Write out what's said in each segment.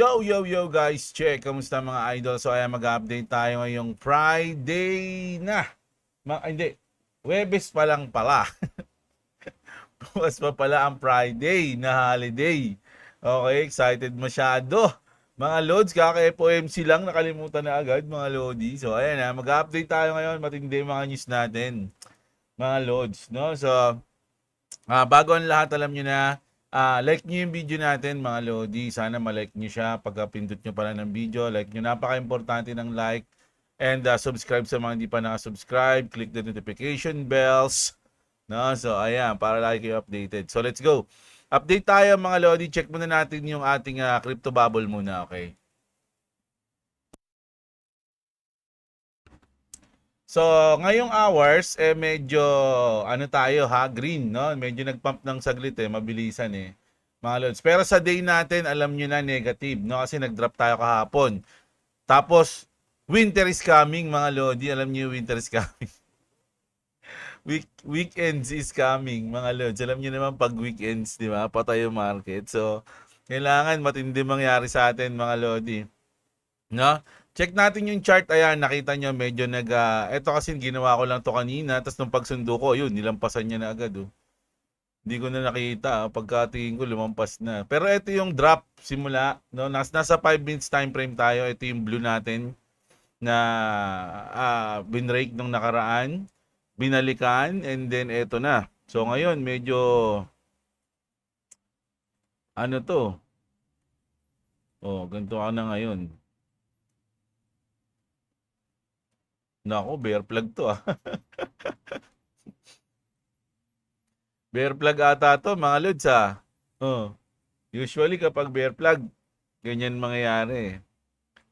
Yo guys, check. Kamusta mga idol? So ayan, mag-update tayo ngayong Friday na. Hindi, Huwebes pa lang pala. Bukas pa pala ang Friday na holiday. Okay, excited masyado. Mga Lods, kaka-FOMC lang, nakalimutan na agad mga Lodi. So ayan na, mag-update tayo ngayon. Matindi yung mga news natin. Mga Lods, no? So, bago ang lahat, alam nyo na, like nyo yung video natin mga Lodi. Sana malike nyo siya. Pagka-pindot nyo pala ng video, like nyo. Napaka-importante ng like. And subscribe sa mga hindi pa nakasubscribe. Click the notification bells. No? So, ayan, para lagi kayo updated. So, let's go. Update tayo mga Lodi. Check muna natin yung ating crypto bubble muna, okay? So, ngayong hours, medyo, tayo ha, green, no? Medyo nagpump ng saglit mabilisan mga lods. Pero sa day natin, alam nyo na, negative, no? Kasi nag-drop tayo kahapon. Tapos, winter is coming, mga lodi. Alam nyo, winter is coming. Weekends is coming, mga lods. Alam nyo naman, pag weekends, di ba? Patay yung market. So, kailangan matindi mangyari sa atin, mga lodi. No? Check natin yung chart. Ayan, nakita nyo medyo ito kasi ginawa ko lang to kanina. Tapos nung pagsundo ko, yun, nilampasan niya na agad. Hindi ko na nakita. Pagkatingin ko, lumampas na. Pero ito yung drop simula. No? Nasa 5 minutes time frame tayo. Ito yung blue natin na binrake nung nakaraan. Binalikan. And then ito na. So ngayon, medyo ano to? Oh, ganito ka na ngayon. Nako, bear plug to Bear plug ata to, mga lods Oh. Usually kapag bear plug, ganyan mangyayari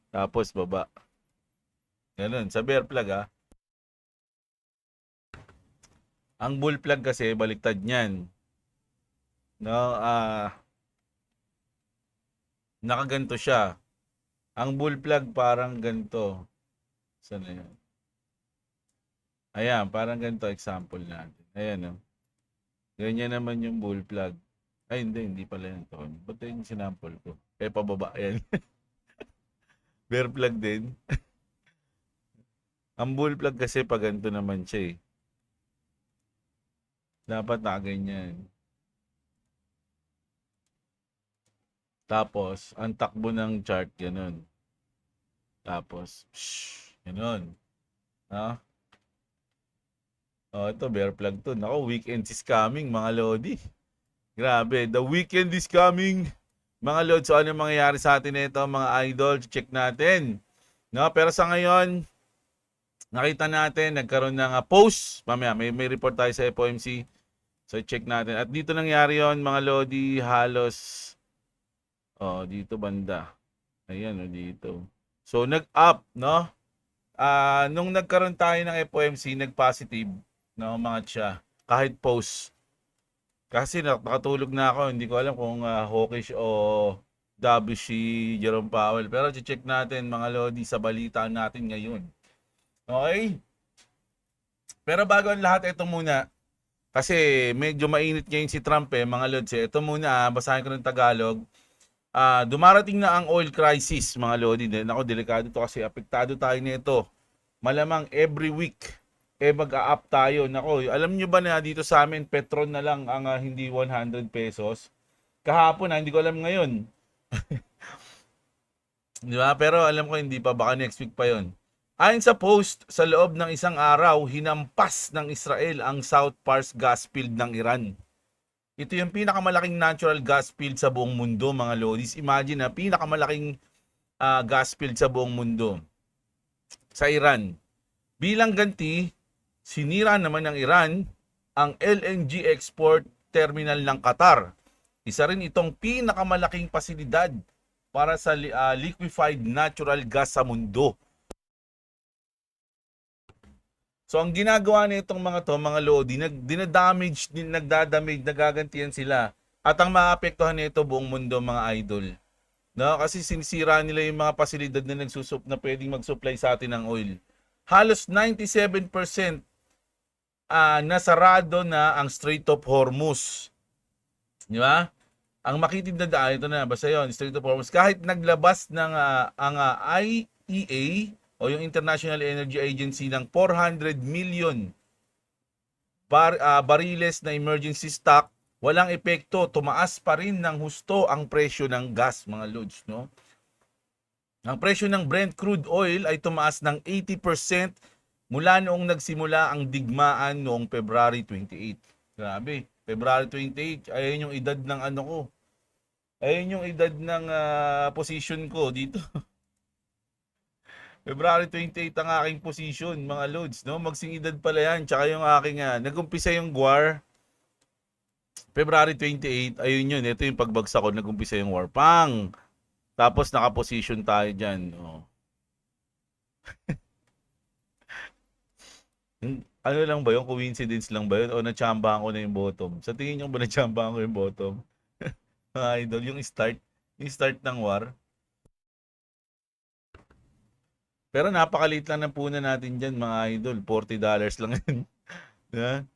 Tapos baba. Ganun, sa bear plug Ang bull plug kasi baliktad niyan. No, nakaganto siya. Ang bull plug parang ganito. Saan na yun? Ayan, parang ganito example natin. Ayan Ganyan naman yung bull plug. Ay, hindi pala yun to. Ba't yung sinample ko? Pababa. Ayan. Bear plug din. Ang bull plug kasi pag ganito naman siya Dapat ganyan. Tapos, ang takbo ng chart, ganun. Tapos, ganun. Ha? Oh, ito, bear plug to. Nako, weekend is coming, mga lodi. Grabe, the weekend is coming. Mga lodi, so ano mangyayari sa atin ito, mga idol? Check natin. No, pero sa ngayon, nakita natin, nagkaroon ng post. Mamaya, may report tayo sa FOMC. So, check natin. At dito nangyari yon mga lodi, halos, dito banda. Ayan, dito. So, nag-up, no? Nung nagkaroon tayo ng FOMC, nag-positive, no, mga siya. Kahit post. Kasi nakatulog na ako. Hindi ko alam kung hawkish o dovish si Jerome Powell. Pero check natin, mga lodi, sa balita natin ngayon. Okay? Pero bago ang lahat, ito muna. Kasi medyo mainit ngayon si Trump mga lods. Ito muna, basahin ko ng Tagalog. Dumarating na ang oil crisis, mga lodi. Ako, delikado to kasi apektado tayo nito. Malamang every week mag-a-up tayo. Nako, alam nyo ba na dito sa amin Petron na lang ang hindi 100 pesos? Kahapon hindi ko alam ngayon. Di ba? Pero alam ko hindi pa, baka next week pa 'yon. Ayon sa post, sa loob ng isang araw, hinampas ng Israel ang South Pars gas field ng Iran. Ito yung pinakamalaking natural gas field sa buong mundo, mga lodis. Imagine pinakamalaking gas field sa buong mundo sa Iran. Bilang ganti, sinira naman ng Iran ang LNG export terminal ng Qatar. Isa rin itong pinakamalaking pasilidad para sa liquefied natural gas sa mundo. So ang ginagawa nitong mga to, mga lodi, dinadamage, nagagantihan sila. At ang maapektuhan nito buong mundo, mga idol. No, kasi sinisira nila yung mga pasilidad na na pwedeng mag-supply sa atin ng oil. Halos 97% nasarado na ang Strait of Hormuz. Di ba? Ang makitid na daan, ito na, basta yun, Strait of Hormuz, kahit naglabas ng ang IEA o yung International Energy Agency ng 400 million bariles na emergency stock, walang epekto, tumaas pa rin ng husto ang presyo ng gas, mga lods, no? Ang presyo ng Brent crude oil ay tumaas ng 80% mula noong nagsimula ang digmaan noong February 28. Grabe, February 28, ayun yung edad ng ano ko. Ayun yung edad ng position ko dito. February 28 ang aking position, mga loads, no? Magsing edad pala yan. Tsaka yung aking, nag-umpisa yung war, February 28, ayun yun. Ito yung pagbagsak ko, nag-umpisa yung war. Pang! Tapos naka-position tayo dyan. Oh. Ano lang ba yun? Coincidence lang ba yun? O natsambahan ko na yung bottom? Sa tingin nyo ba natsambahan ko yung bottom? Mga idol, yung start ng war. Pero napakaliit lang ng punan natin dyan, mga idol. $40 lang yun. Diba?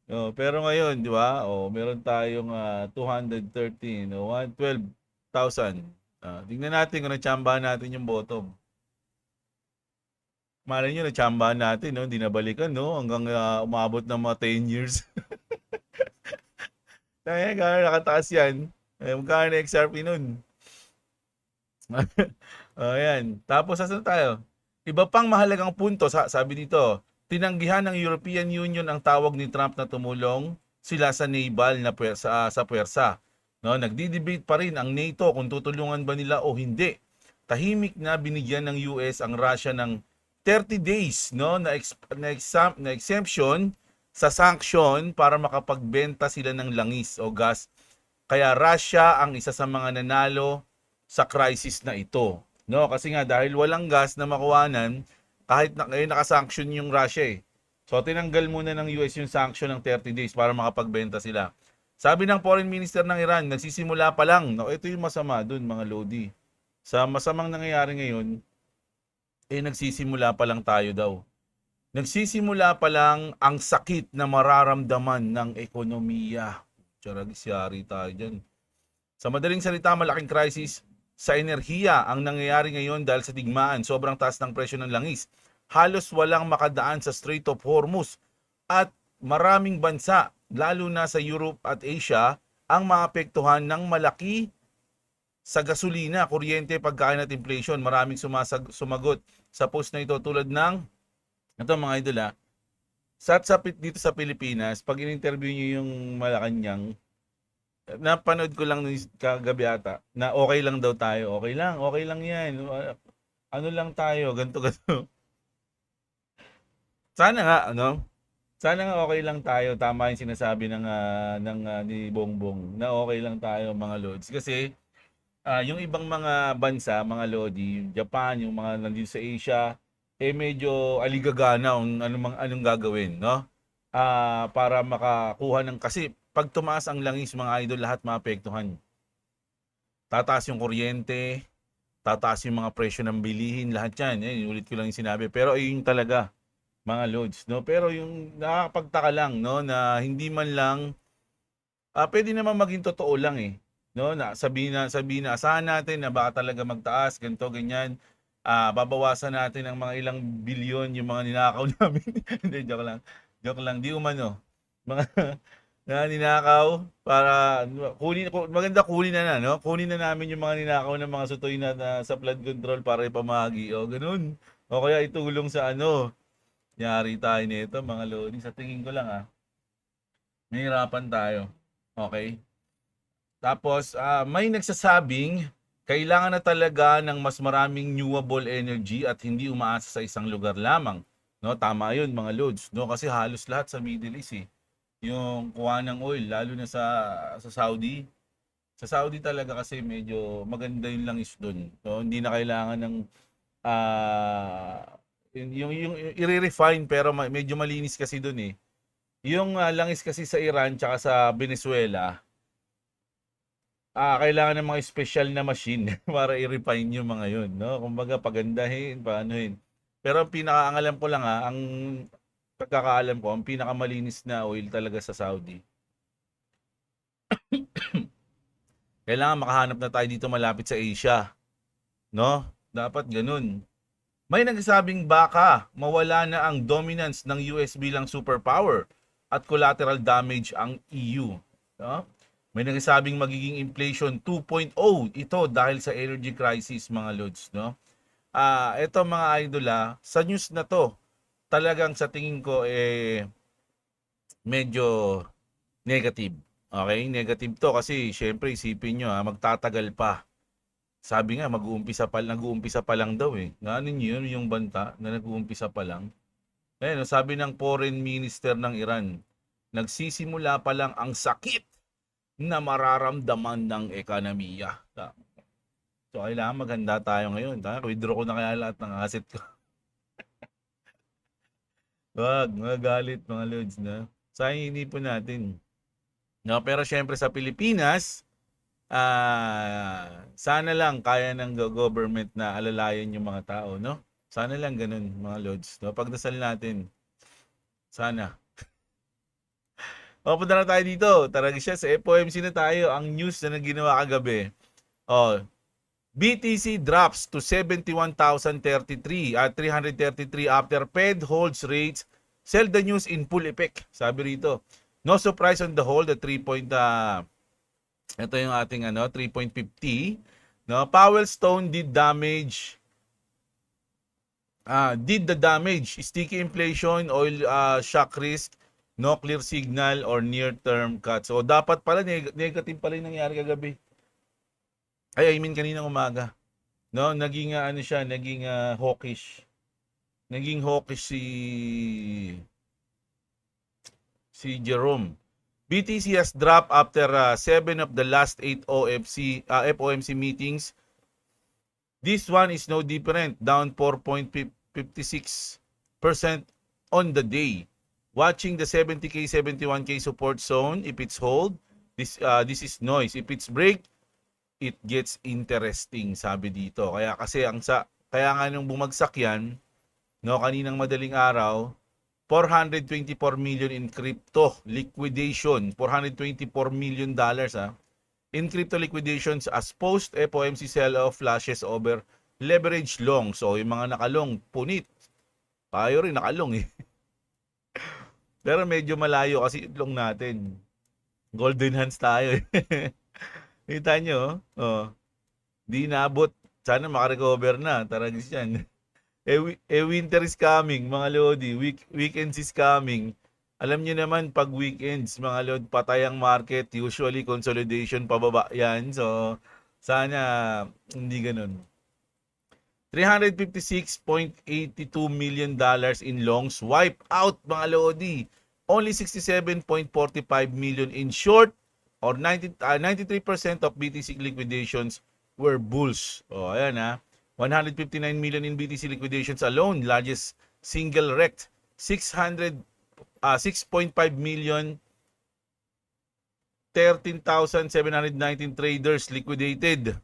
Oh, pero ngayon, di ba? Oh, meron tayong 213 o 112,000. Tingnan natin kung natsambahan natin yung bottom. Malay nyo, natsambahan natin, no? Hindi nabalikan, no? Hanggang umabot ng mga 10 years. Kaya gano'n nakataas yan. Magkano na XRP nun? Ayan. Tapos, saan tayo? Iba pang mahalagang punto, sabi dito, tinanggihan ng European Union ang tawag ni Trump na tumulong sila sa naval na sa puwersa. No, nagdi-debate pa rin ang NATO kung tutulungan ba nila o hindi. Tahimik na binigyan ng US ang Russia ng 30 days, no, na exemption sa sanction para makapagbenta sila ng langis o gas. Kaya Russia ang isa sa mga nanalo sa crisis na ito. No, kasi nga dahil walang gas na makuwanan, kahit na ngayon nakasanction yung Russia eh. So tinanggal muna ng US yung sanction ng 30 days para makapagbenta sila. Sabi ng Foreign Minister ng Iran, nagsisimula pa lang. No, ito yung masama dun, mga Lodi. Sa masamang nangyayari ngayon, nagsisimula pa lang tayo daw. Nagsisimula pa lang ang sakit na mararamdaman ng ekonomiya. Tsaragisyari tayo dyan. Sa madaling salita, malaking crisis sa enerhiya ang nangyayari ngayon dahil sa digmaan. Sobrang taas ng presyo ng langis. Halos walang makadaan sa Strait of Hormuz at maraming bansa, lalo na sa Europe at Asia, ang maapektuhan ng malaki sa gasolina, kuryente, pagkain at inflation. Maraming sumagot sa post na ito tulad ng ito mga idol dito sa Pilipinas, pag in-interview nyo yung Malacanang, napanood ko lang kagabi ata na okay lang daw tayo. Okay lang yan. Ano lang tayo, ganto. Sana nga, ano? Sana nga okay lang tayo. Tama yung sinasabi ni Bongbong na okay lang tayo mga lods. Kasi yung ibang mga bansa, mga lodi, Japan, yung mga nandito sa Asia, medyo aligagana kung anong gagawin, no? Para makakuha ng kasi pag tumaas ang langis mga idol, lahat maapektuhan. Tataas yung kuryente, tataas yung mga presyo ng bilihin, lahat yan. Ulit ko lang yung sinabi. Pero ayun talaga, mga loads, no? Pero yung nakakapagtaka lang, no, na hindi man lang, pwede naman maging totoo lang eh. No, sabihin na asahan natin na baka talaga magtaas, ganito, ganyan. Babawasan natin ng mga ilang bilyon yung mga ninakaw namin. Hindi, joke lang. Joke lang, di umano. Mga na ninakaw para maganda kunin na, no? Kunin na namin yung mga ninakaw ng mga sutoy na sa flood control para ipamahagi o ganun. O kaya itulong sa ano. Yari tayo nito mga lodi. Sa tingin ko lang mahirapan tayo. Okay? Tapos may nagsasabing kailangan na talaga ng mas maraming renewable energy at hindi umaasa sa isang lugar lamang. No, tama 'yun mga lods, no? Kasi halos lahat sa Middle East yung kuha ng oil lalo na sa Saudi. Sa Saudi talaga kasi medyo maganda yung langis doon. So hindi na kailangan ng yung i-refine pero medyo malinis kasi doon eh. Yung langis kasi sa Iran tsaka sa Venezuela, kailangan ng mga special na machine para i-refine yung mga yun, no? Kumbaga pagandahin, paanuhin. Pero ang ang alam ko lang ang pagkakaalam ko, ang pinakamalinis na oil talaga sa Saudi. Kailangan makahanap na tayo dito malapit sa Asia, no? Dapat ganun. May nagsasabing baka mawala na ang dominance ng US bilang superpower at collateral damage ang EU. No? May nagsasabing magiging inflation 2.0 ito dahil sa energy crisis mga lods. No? Ito mga idol sa news na to, talagang sa tingin ko medyo negative. Okay, negative to kasi syempre isipin nyo magtatagal pa. Sabi nga nag-uumpisa pa lang daw Ano niyo yun yung banta na nag-uumpisa pa lang? Ayun, sabi ng Foreign Minister ng Iran, nagsisimula pa lang ang sakit na mararamdaman ng ekonomiya. So kailangan maganda tayo ngayon. Withdraw ko na kaya lahat ng asset ko. Wag, magalit mga lods na. Sayang inipon natin. No, pero syempre sa Pilipinas, sana lang kaya ng government na alalayan yung mga tao, no? Sana lang ganun, mga lods. No? Pagdasal natin, sana. O, punta na tayo dito. Tara siya, sa FOMC na tayo. Ang news na ginawa kagabi. BTC drops to 71,033 at 333 after Fed holds rates. Sell the news in full effect. Sabi rito. No surprise on the whole, the 3. Ito yung ating 3.50. No, Powell Stone did the damage. Sticky inflation, oil shock risk, no clear signal or near-term cut. So dapat pala negative pala yung nangyari kagabi. I mean kaninang umaga. No, naging naging hawkish. Naging hawkish si Jerome. BTC has dropped after 7 of the last 8 FOMC meetings. This one is no different, down 4.56% on the day. Watching the 70K, 71K support zone, if it's hold, this is noise. If it's break, it gets interesting, sabi dito. Kaya nga nung bumagsak yan, no, kaninang madaling araw, 424 million in crypto liquidation. $424 million in crypto liquidations as post FOMC sell-off flashes over leverage long. So yung mga nakalong, punit. Tayo rin nakalong Pero medyo malayo kasi long natin. Golden hands tayo Kita nyo? Di naabot. Sana makarecover na. Taragis yan. Winter is coming, mga lodi. Weekends is coming. Alam niyo naman, pag weekends, mga lodi, patay ang market. Usually, consolidation pababa yan. So, sana hindi ganun. $356.82 million in longs wipe out, mga lodi. Only 67.45 million in short or 93% of BTC liquidations were bulls. Ayan 159 million in BTC liquidations alone, largest single rect. 6.5 million, 13,719 traders liquidated.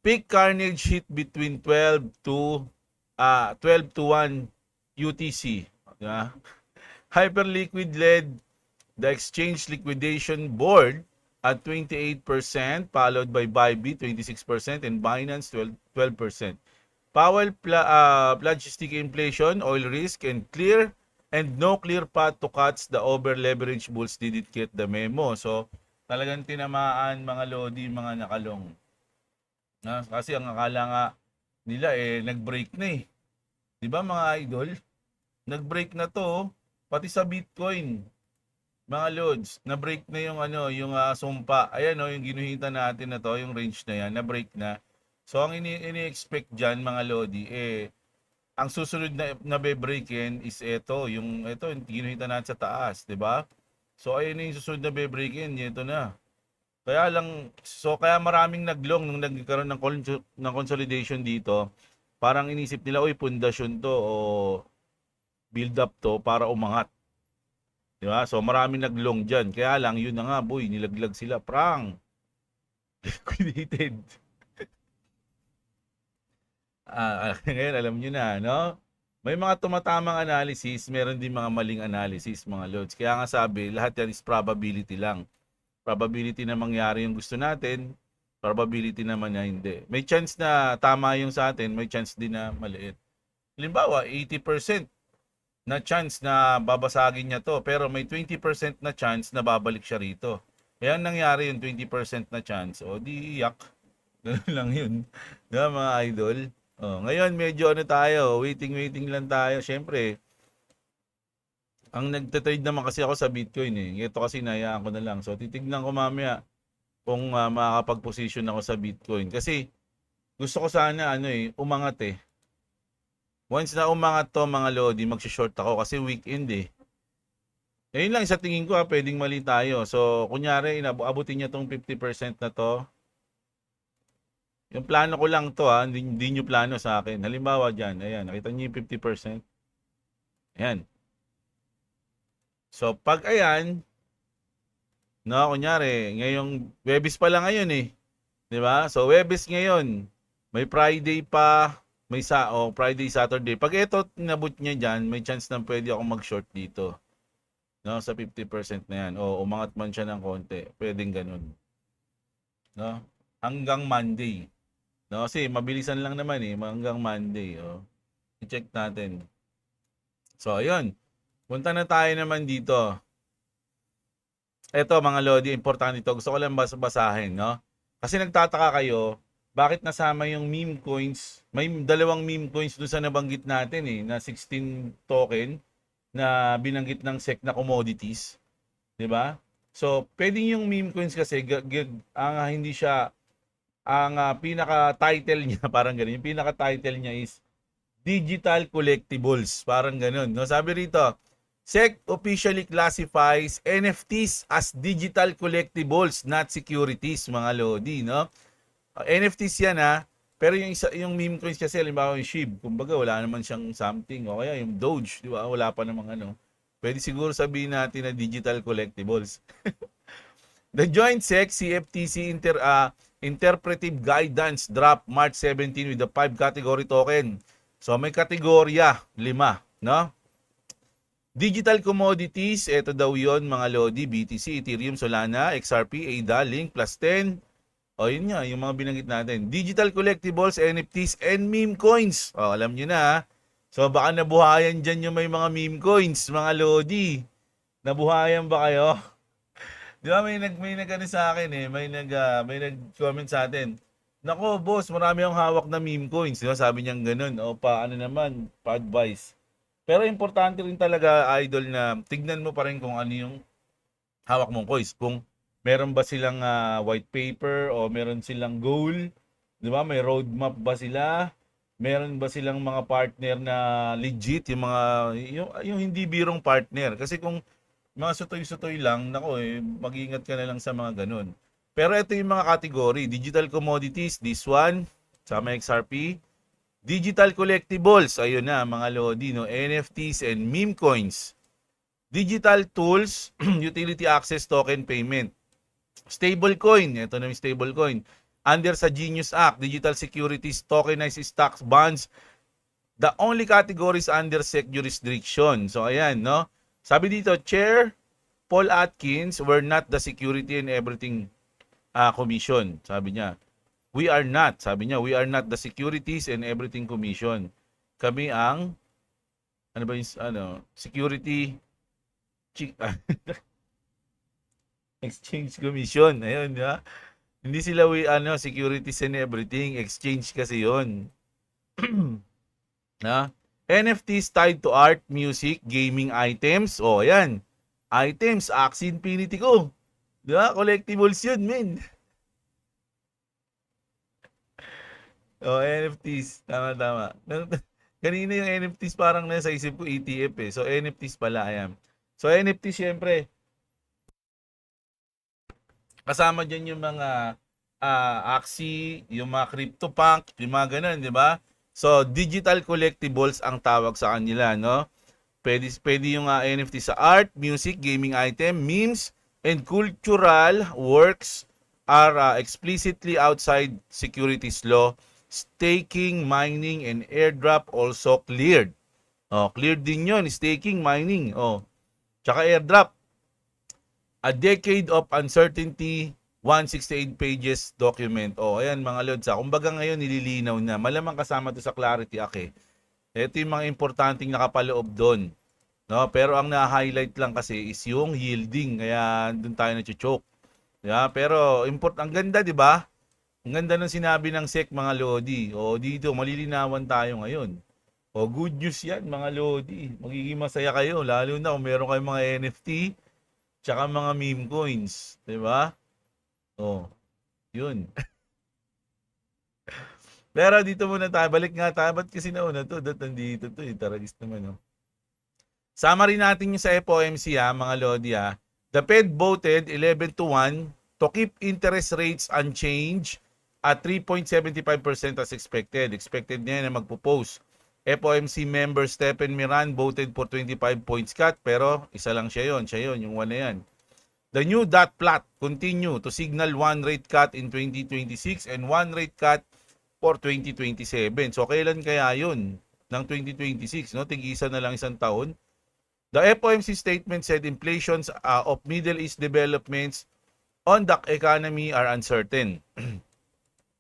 Peak carnage hit between 12 to 1 UTC. Hyperliquid led the exchange liquidation board at 28%, followed by Bybit 26% and Binance 12%. Powell pledged sticky inflation, oil risk, and no clear path to cuts. The over-leveraged bulls didn't get the memo. So, talagang tinamaan mga lodi, mga nakalong. Kasi ang akala nga nila nag-break na Di ba mga idol? Nag-break na to, pati sa Bitcoin. Mga lods, na-break na yung yung sumpa. Ayan yung ginuhita natin na to, yung range na yan, na-break na. So ang ini-expect diyan mga lodi ang susunod na be-breakin is ito yung ginuhita natin sa taas, 'di ba? So ayun yung susunod na be-breakin, ito na. Kaya maraming naglong nung nagkaroon ng consolidation dito. Parang inisip nila, pundasyon to o build up to para umangat. Diba? So maraming naglong dyan. Kaya lang, yun na nga, boy, nilaglag sila. Prang! Liquidated. Ngayon, alam nyo na, no? May mga tumatamang analysis, meron din mga maling analysis, mga loads. Kaya nga sabi, lahat yan is probability lang. Probability na mangyari yung gusto natin, probability naman na hindi. May chance na tama yung sa atin, may chance din na maliit. Halimbawa, 80% na chance na babasagin niya to, pero may 20% na chance na babalik siya rito. Kaya nangyari yung 20% na chance, o di iyak. Ganun lang yun. Diba, mga idol? Ngayon, medyo ano tayo, waiting lang tayo. Siyempre, ang nagte-trade naman kasi ako sa Bitcoin eh. Ito kasi nayaan ko na lang. So, titignan ko mamaya kung makakapag-position ako sa Bitcoin. Kasi, gusto ko sana umangat eh. Once na umangat to mga lodi, mag-short ako kasi weekend eh. Ngayon lang sa tingin ko pwedeng mali tayo. So, kunyari, abutin niya tong 50% na to. Yung plano ko lang to hindi nyo plano sa akin. Halimbawa dyan, ayan, nakita niyo yung 50%. Ayan. So, pag ayan, no, kunyari, ngayong Webis pa lang ngayon eh. 'Di ba? So, Webis ngayon, may Friday pa, may Friday, Saturday. Pag ito nabot niya diyan, may chance na pwede ako mag-short dito. No, sa 50% na 'yan. O umangat man siya ng konti, pwedeng ganun. No? Hanggang Monday. No, kasi mabilisan lang naman eh, hanggang Monday, I-check natin. So, ayun. Punta na tayo naman dito. Eto mga lodi, importante ito. Gusto ko lang basahin, no? Kasi nagtataka kayo, bakit nasama yung meme coins? May dalawang meme coins doon sa nabanggit natin eh, na 16 token na binanggit ng SEC na commodities. 'Di ba? So, pwedeng yung meme coins kasi hindi siya ang pinaka-title niya, parang ganun. Yung pinaka-title niya is Digital Collectibles, parang ganun. No, sabi rito, SEC officially classifies NFTs as digital collectibles, not securities, mga lodi, no? NFTs yan pero yung meme coins kasi, halimbawa yung SHIB, kumbaga wala naman siyang something, o kaya yung Doge, di ba? Wala pa namang Pwede siguro sabihin natin na digital collectibles. The Joint SEC CFTC Interpretive Guidance drop March 17 with the 5 category token. So may kategorya 5, no? Digital commodities, ito daw yon mga lodi, BTC, Ethereum, Solana, XRP, ADA, Link, plus 10. O yun nga, yung mga binanggit natin. Digital collectibles, NFTs, and meme coins. O, alam nyo na. So baka nabuhayan dyan yung may mga meme coins, mga lodi. Nabuhayan ba kayo? Di ba may nag sa akin eh, may nag-comment sa atin. Nako, boss, marami akong hawak na meme coins. Di ba? Sabi niya ganun. O paano naman, pa-advise. Pero importante rin talaga, idol, na tignan mo pa rin kung ano yung hawak mong coins. Kung meron ba silang white paper o meron silang goal, 'di ba? May roadmap ba sila? Meron ba silang mga partner na legit, yung mga yung hindi birong partner? Kasi kung mga sutoy-sutoy lang, nako mag-ingat ka na lang sa mga ganun. Pero ito yung mga category, digital commodities, this one, sa XRP, digital collectibles, ayun na mga lodi, no? NFTs and meme coins. Digital tools, utility access token payment. Stablecoin, ito na yung stablecoin. Under sa Genius Act, digital securities, tokenized stocks, bonds. The only categories under SEC jurisdiction. So ayan, no? Sabi dito, Chair Paul Atkins, we're not the Security and Everything Commission. Sabi niya. We are not, sabi niya, we are not the Securities and Everything Commission. Kami ang, Security Exchange Commission. Ayun, ha? Hindi sila Securities and Everything, exchange kasi yon. Na? NFTs tied to art, music, gaming items. O, ayan. Items, Axie Infinity ko. Diba? Collectibles yun, men. NFTs. Tama. Kanina yung NFTs parang nasa isip ko ETF eh. So, NFTs pala. Ayan. So, NFTs syempre. Kasama dyan yung mga Axie, yung mga CryptoPunk, yung mga ganun, di ba? So, digital collectibles ang tawag sa kanila, no? Pwede yung NFT sa art, music, gaming item, memes, and cultural works are explicitly outside securities law. Staking, mining, and airdrop also cleared. Cleared din yun. Staking, mining. Tsaka airdrop. A Decade of Uncertainty, 168 pages document. O, ayan mga lods. Kumbaga ngayon nililinaw na. Malamang kasama to sa Clarity Act eh. Ito yung mga importanteng nakapaloob doon. No? Pero ang na-highlight lang kasi is yung yielding. Kaya doon tayo na-choke. Yeah, pero ang ganda 'di ba? Ang ganda ng sinabi ng SEC mga Lodi. O dito malilinawan tayo ngayon. O good news 'yan mga Lodi. Magiging masaya kayo lalo na kung meron kayong mga NFT tsaka mga meme coins, 'di ba? Oh, 'yun. Pero dito muna tayo, balik nga tayo. Ba't kasi nauna to? Nandito to eh. Taragis naman, no? Summary natin yung sa FOMC mga Lodi The Fed voted 11-1 to keep interest rates unchanged at 3.75% as expected. Expected niya na magpo-post. FOMC member Stephen Miran voted for 25 points cut pero isa lang siya yon, yung one na yan. The new dot plot continue to signal one rate cut in 2026 and one rate cut for 2027. So kailan kaya yun ng 2026? No? Tig-isa na lang isang taon. The FOMC statement said inflations of Middle East developments on the economy are uncertain.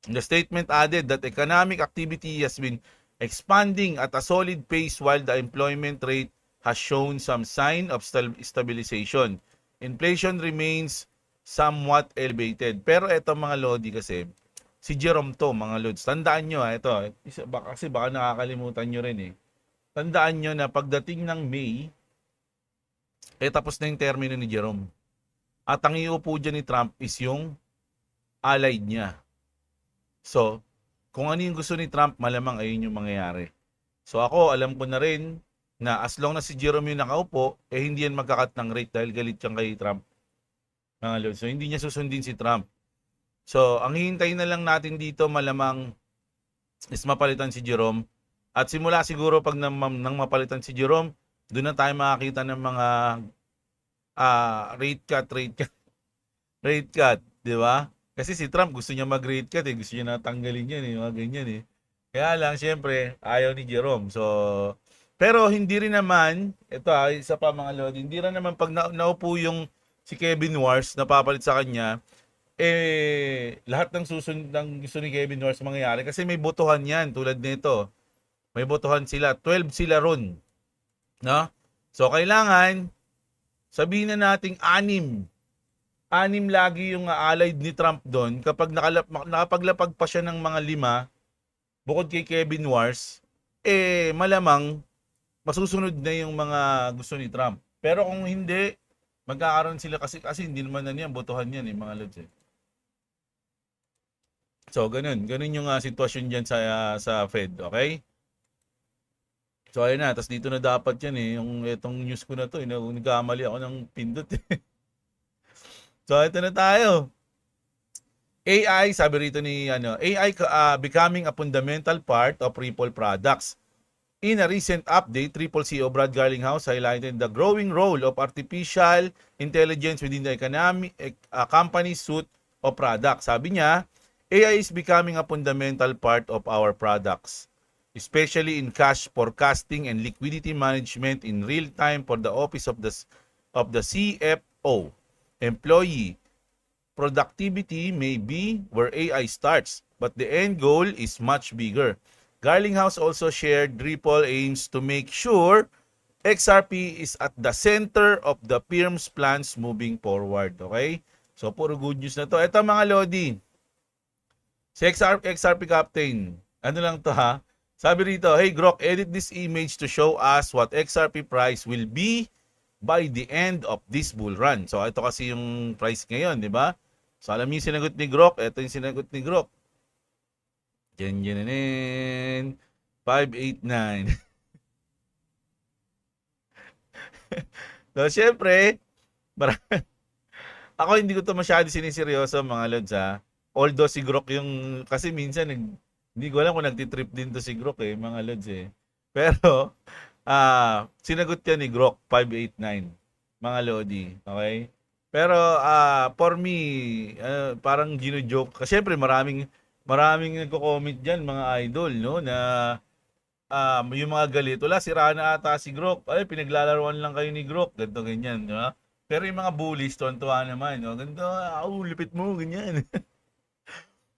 The statement added that economic activity has been expanding at a solid pace while the employment rate has shown some sign of stabilization. Inflation remains somewhat elevated. Pero eto mga Lodi kasi, si Jerome to mga Lods. Tandaan nyo ito. Kasi baka nakakalimutan nyo rin eh. Tandaan nyo na pagdating ng May, tapos na yung termino ni Jerome. At ang iupo dyan ni Trump is yung allied niya. So, kung ano yung gusto ni Trump, malamang ayun yung mangyayari. So ako, alam ko na rin na as long na si Jerome yung nakaupo, hindi yan magkakat ng rate dahil galit siyang kay Trump. Mga Lord. So hindi niya susundin si Trump. So, ang hihintayin na lang natin dito malamang is mapalitan si Jerome. At simula siguro pag nang mapalitan si Jerome, doon na tayo makakita ng mga rate cut, di ba? Kasi si Trump gusto niya mag-rate cut gusto niya natanggalin yan mga ganyan Kaya lang, syempre, ayaw ni Jerome. So, pero hindi rin naman, ito isa pa mga Lord, hindi rin naman pag naupo yung si Kevin Wars, napapalit sa kanya, lahat ng susunod ng gusto ni Kevin Wars mangyayari kasi may botohan yan tulad nito. May botohan sila, 12 sila ron. No? So kailangan sabihin na nating 6 lagi yung allied ni Trump doon kapag nakapaglapag pa siya ng mga 5 bukod kay Kevin Wars, malamang masusunod na yung mga gusto ni Trump. Pero kung hindi, magkakaroon sila kasi hindi naman na niyan botohan yan mga lods So ganun yung sitwasyon diyan sa Fed, okay? So ayun na, tapos dito na dapat yan yung itong news ko na to, nagkamali ako ng pindot So ito na tayo. AI, sabi rito ni AI becoming a fundamental part of Ripple products. In a recent update, Triple CEO Brad Garlinghouse highlighted the growing role of artificial intelligence within the company's suite of products. Sabi niya, AI is becoming a fundamental part of our products, especially in cash forecasting and liquidity management in real time for the office of the CFO. Employee productivity may be where AI starts, but the end goal is much bigger. Garlinghouse also shared Ripple aims to make sure XRP is at the center of the firm's plans moving forward. Okay? So, puro good news na to. Ito mga Lodi. Si XRP Captain. Ano lang to ha? Sabi rito, hey Grok, edit this image to show us what XRP price will be by the end of this bull run. So, ito kasi yung price ngayon, di ba? So, alam niyo yung sinagot ni Grok. Ito yung sinagot ni Grok. 589. So, syempre, ako hindi ko to masyado siniseryoso mga lods Although si Grok yung, kasi minsan, hindi ko alam kung nagtitrip din to si Grok mga lods Pero, sinagot yan ni Grok, 589. Mga Lodi, okay? Pero, for me, parang gino-joke. Kasi syempre, maraming nagko-comment dyan, mga idol, no? Na, yung mga galit. Wala, sira na ata si Grok. Ay, pinaglalaruan lang kayo ni Grok. Ganito, ganyan, di ba? Pero yung mga bullies, tuwan-tuwa naman, no? Ganda, lupit mo, ganyan.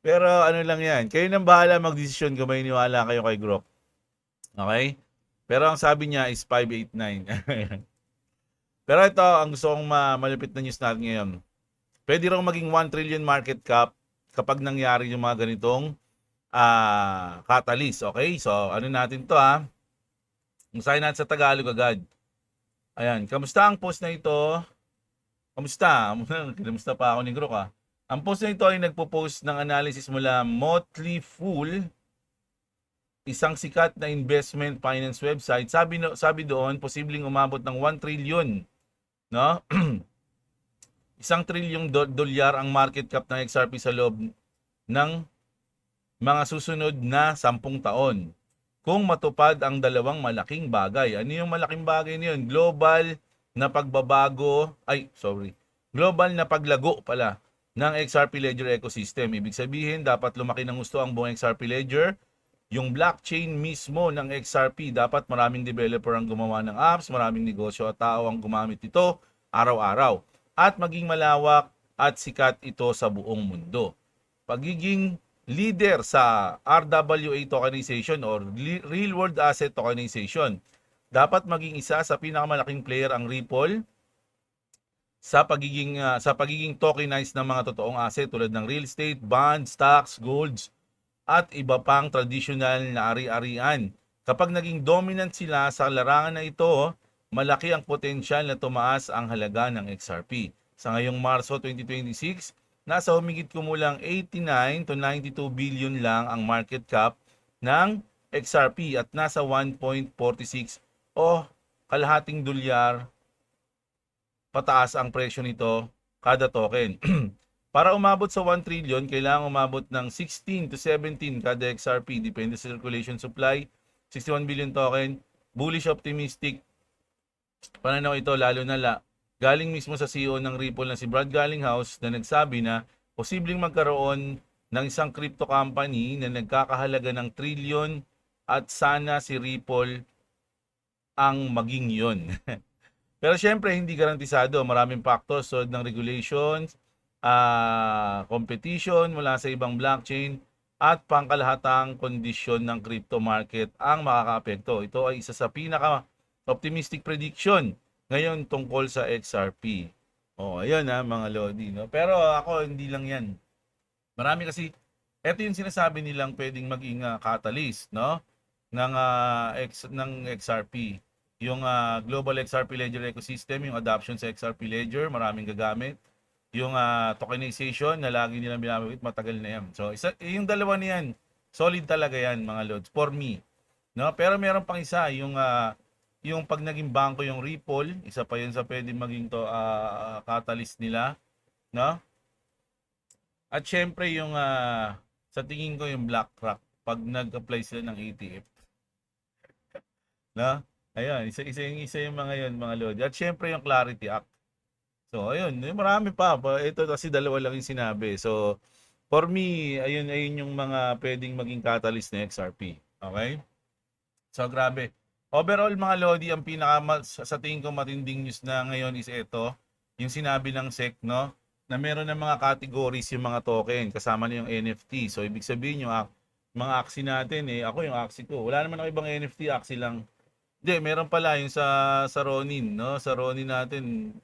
Pero ano lang yan, kayo nang bahala magdesisyon kung may iniwala kayo kay Grok. Okay? Pero ang sabi niya is 589. Pero ito, ang gusto kong malupit na news natin ngayon. Pwede raw maging 1 trillion market cap kapag nangyari yung mga ganitong catalyst. Okay? So, ano natin to ha? Usahin natin sa Tagalog agad. Ayan, kamusta ang post na ito? Kamusta? Kamusta pa ako ni Grok ha? Ang post na ito ay nagpo-post ng analysis mula Motley Fool, isang sikat na investment finance website. Sabi doon, posibleng umabot ng 1 trillion, no? 1 trilyong dolyar ang market cap ng XRP sa loob ng mga susunod na 10 taon. Kung matupad ang dalawang malaking bagay. Ano yung malaking bagay niyon? Global na paglago pala ng XRP Ledger ecosystem. Ibig sabihin, dapat lumaki ng gusto ang buong XRP Ledger. Yung blockchain mismo ng XRP, dapat maraming developer ang gumawa ng apps, maraming negosyo at tao ang gumamit ito araw-araw. At maging malawak at sikat ito sa buong mundo. Pagiging leader sa RWA tokenization or Real World Asset Tokenization, dapat maging isa sa pinakamalaking player ang Ripple sa pagiging tokenized ng mga totoong asset tulad ng real estate, bonds, stocks, golds at iba pang traditional na ari-arian. Kapag naging dominant sila sa larangan na ito, malaki ang potensyal na tumaas ang halaga ng XRP. Sa ngayong Marso 2026, nasa humigit kumulang 89 to 92 billion lang ang market cap ng XRP at nasa 1.46 o kalahating dolyar pataas ang presyo nito kada token. Para umabot sa 1 trillion, kailangan umabot ng 16 to 17 kada XRP, depende sa circulation supply, 61 billion token, bullish optimistic. Pananaw ito lalo na galing mismo sa CEO ng Ripple na si Brad Garlinghouse na nagsabi na posibleng magkaroon ng isang crypto company na nagkakahalaga ng trillion at sana si Ripple ang maging yon. Pero syempre hindi garantisado, maraming factors tulad ng regulations, competition mula sa ibang blockchain at pangkalahatang kondisyon ng crypto market ang makakaapekto. Ito ay isa sa pinaka-optimistic prediction ngayon tungkol sa XRP. Ayun mga Lodi. No? Pero ako, hindi lang yan. Marami kasi, ito yung sinasabi nilang pwedeng maging catalyst, no? ng XRP. Yung Global XRP Ledger Ecosystem, yung adoption sa XRP Ledger, maraming gagamit. Yung tokenization na lagi nilang binabagit, matagal na yan. So, yung dalawa niyan, solid talaga yan mga Lods, for me. No? Pero meron pang isa, yung pag naging bangko yung Ripple, isa pa yun sa pwedeng maging catalyst nila. No? At syempre yung sa tingin ko yung BlackRock pag nag-apply sila ng ETF. No? Ayun, isa yung mga yun, mga Lodi. At syempre yung Clarity Act. So, ayun, marami pa. Ito kasi dalawa lang yung sinabi. So, for me, ayun yung mga pwedeng maging catalyst na XRP. Okay? So, grabe. Overall, mga Lodi, ang sa tingin ko matinding news na ngayon is ito. Yung sinabi ng SEC, no? Na meron ng mga categories yung mga token. Kasama na yung NFT. So, ibig sabihin yung mga aksi natin, ako yung aksi ko. Wala naman ako ibang NFT, aksi lang. Hindi, meron pala yung sa Ronin, no? Sa Ronin natin,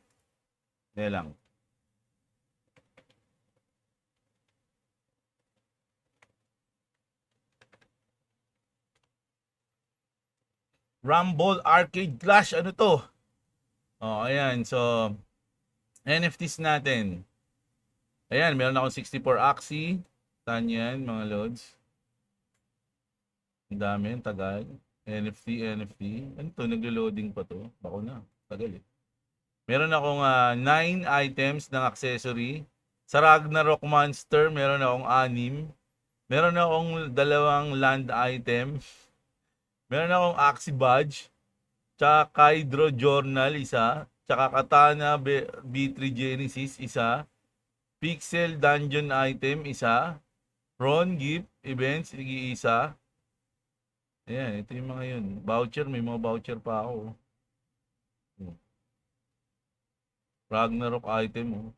lang. Rumble Arcade Clash, ano to? Ayan, so NFTs natin. Ayan, meron akong 64 Axie. Saan yan, mga Lods? Ang dami, tagal. NFT. Ano to? Naglo-loading pa to. Bako na, tagal eh. Meron akong 9 items ng accessory. Sa Ragnarok Monster, meron akong 6. Meron akong 2 land item. Meron akong Axie Badge. Tsaka Hydro Journal, isa. Tsaka Katana B3 Genesis, isa. Pixel Dungeon item, isa. Ron Gift Events, isa. Ayan, ito yung mga yun. Voucher, may mga voucher pa ako. Ragnarok item, oh.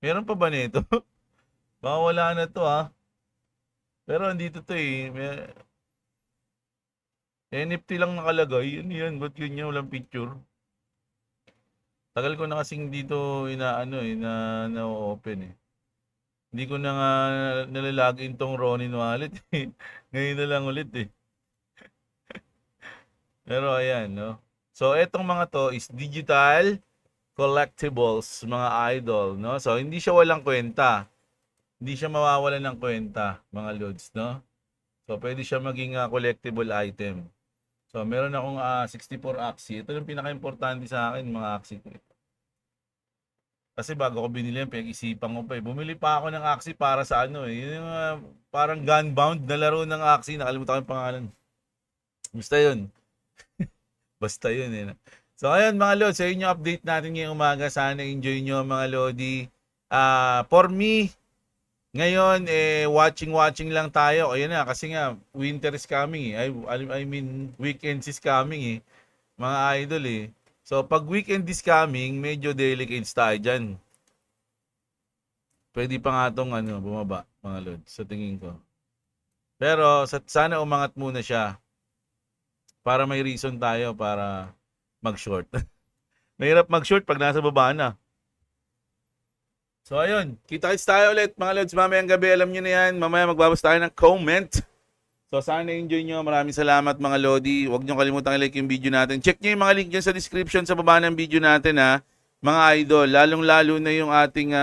Meron pa ba nito? Baka wala na to, ah. Pero andito to, eh. NFT lang nakalagay. Ano yan? Ba't ganyan? Walang picture. Tagal ko na kasing dito inaano eh, na-open eh. Hindi ko na nga nalalagin tong Ronin wallet eh. Ngayon na lang ulit eh. Pero ayan, no? So, etong mga to is digital collectibles, mga idol, no? So, hindi siya walang kwenta. Hindi siya mawawalan ng kwenta, mga lods, no? So, pwede siya maging collectible item. So, meron akong 64 Axie. Ito yung pinaka-importante sa akin, mga Axie ko. Kasi bago ko binili yan, pinag-isipan ko pa eh. Bumili pa ako ng Axie para sa ano eh. Yung parang gunbound na laro ng Axie. Nakalimutan ko yung pangalan. Basta yun. Basta yun eh. So ayun mga Lodi, sa inyo update natin ngayong umaga. Sana enjoy nyo mga Lodi. For me, ngayon watching lang tayo. Ayun na, kasi nga winter is coming eh. I mean weekends is coming eh. Mga idol eh. So pag weekend is coming, medyo delicate tayo dyan. Pwede pa nga itong bumaba mga Lodi sa tingin ko. Pero sana umangat muna siya. Para may reason tayo para mag-short. Mahirap mag-short pag nasa baba na. So ayun, kita-kits tayo ulit mga Lods mamayang gabi. Alam nyo na yan, mamaya magbabasa tayo ng comment. So sana enjoy nyo. Maraming salamat mga Lodi. Huwag nyo kalimutan i-like yung video natin. Check nyo yung mga link dyan sa description sa baba ng video natin ha. Mga idol, lalong-lalo na yung ating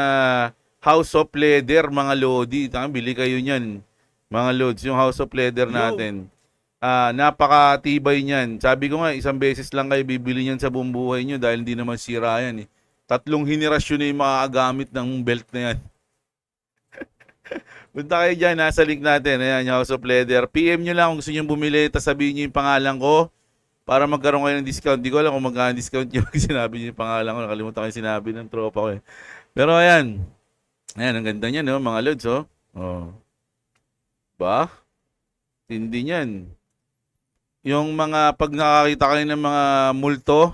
House of Leather mga Lodi. Bili kayo nyan mga Lods, yung House of Leather natin. Napakatibay niyan. Sabi ko nga, isang beses lang kayo bibili niyan sa buong buhay nyo dahil hindi naman sira yan eh. 3 henerasyon na yung makakagamit ng belt na yan. Punta kayo dyan, nasa link natin. Ayan, yung House of Leather. PM nyo lang kung gusto nyo bumili, tapos sabihin nyo yung pangalan ko para magkaroon kayo ng discount. Di ko alam kung magkano discount nyo pag sinabi nyo yung pangalan ko. Nakalimutan ko yung sinabi ng tropa ko eh. Pero ayan. Ayan, ang ganda niyan, no, mga Lods, oh. Oh. Ba? Tindi niyan. Yung mga pag nakakita kayo ng mga multo,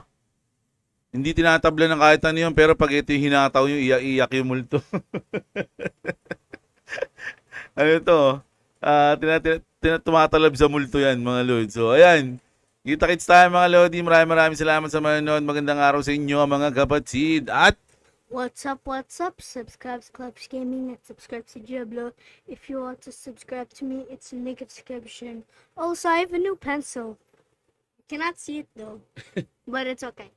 hindi tinatabla ng kahit ano yun, pero pag ito yung hinataw nyo, iyak yung multo. Ano ito? Tumatalab sa multo yan, mga Lord. So, ayan. Kita-kits tayo, mga Lodi. Maraming salamat sa manonood. Magandang araw sa inyo, mga kapatid. At What's up? Subscribe to Clubs Gaming and subscribe to Diablo. If you want to subscribe to me, it's a link in the description. Also, I have a new pencil. You cannot see it though, but it's okay.